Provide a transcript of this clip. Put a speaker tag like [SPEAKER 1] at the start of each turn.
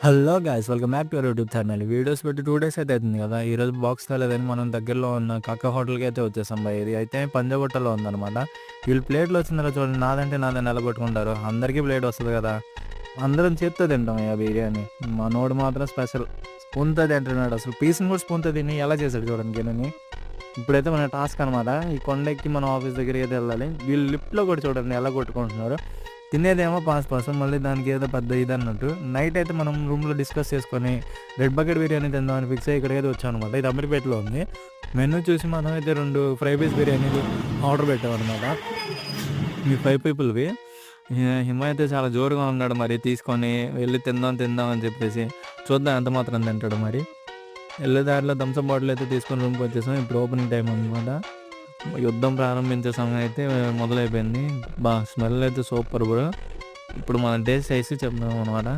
[SPEAKER 1] Hello guys welcome back to our YouTube channel. Videos పెట్టి 2 days అయితే అవుతుంది కదా. ఈరోజు బాక్స్ తేలేదని మనం దగ్గరలో ఉన్న కాకా హోటల్కి అయితే వచ్చేసాం భయ్. ఇది అయితే పంజాబ్ హోటల్లో ఉందన్నమాట. వీళ్ళు ప్లేట్లు వచ్చిందో చూడండి, నాదంటే నాదని నిలబెట్టుకుంటారు. అందరికీ ప్లేట్ వస్తుంది కదా, అందరం చేత్తో తింటాం ఆ బిర్యానీ. మనోడు మాత్రం స్పెషల్ స్పూన్తో తింటున్నాడు. అసలు పీస్ని కూడా స్పూన్తో తిని ఎలా చేశాడు చూడండి గిన్నెని. ఇప్పుడైతే మన టాస్క్ అనమాట, ఈ కొండెక్కి మనం ఆఫీస్ దగ్గరికి అయితే వెళ్ళాలి. వీళ్ళు లిఫ్ట్లో కూడా చూడండి ఎలా కొట్టుకుంటున్నారు. తినేదేమో పాస్ మళ్ళీ దానికి ఏదో పెద్ద ఇది అన్నట్టు. నైట్ అయితే మనం రూమ్లో డిస్కస్ చేసుకొని రెడ్ బకెట్ బిర్యానీ తిందామని ఫిక్స్ అయ్యి ఇక్కడికైతే వచ్చాం అనమాట. ఇది అమీర్పేటలో ఉంది. మెనూ చూసి మనం అయితే 2 ఫ్రై పీస్ బిర్యానీలు ఆర్డర్ పెట్టామన్నమాట. ఈ 5 పీపుల్వి. హిమ అయితే చాలా జోరుగా ఉన్నాడు, మరి తీసుకొని వెళ్ళి తిందాం అని చెప్పేసి. చూద్దాం ఎంత మాత్రం తింటాడు మరి. వెళ్ళే దారిలో థమ్స్అప్ బాటిల్ అయితే తీసుకొని రూమ్కి వచ్చేసాం. ఇప్పుడు ఓపెనింగ్ టైం అనమాట. యుద్ధం ప్రారంభించే సమయం అయితే మొదలైపోయింది. స్మెల్ అయితే సూపర్ బ్రో. ఇప్పుడు మనం టేస్ట్ చేసి చెప్దాం అనమాట.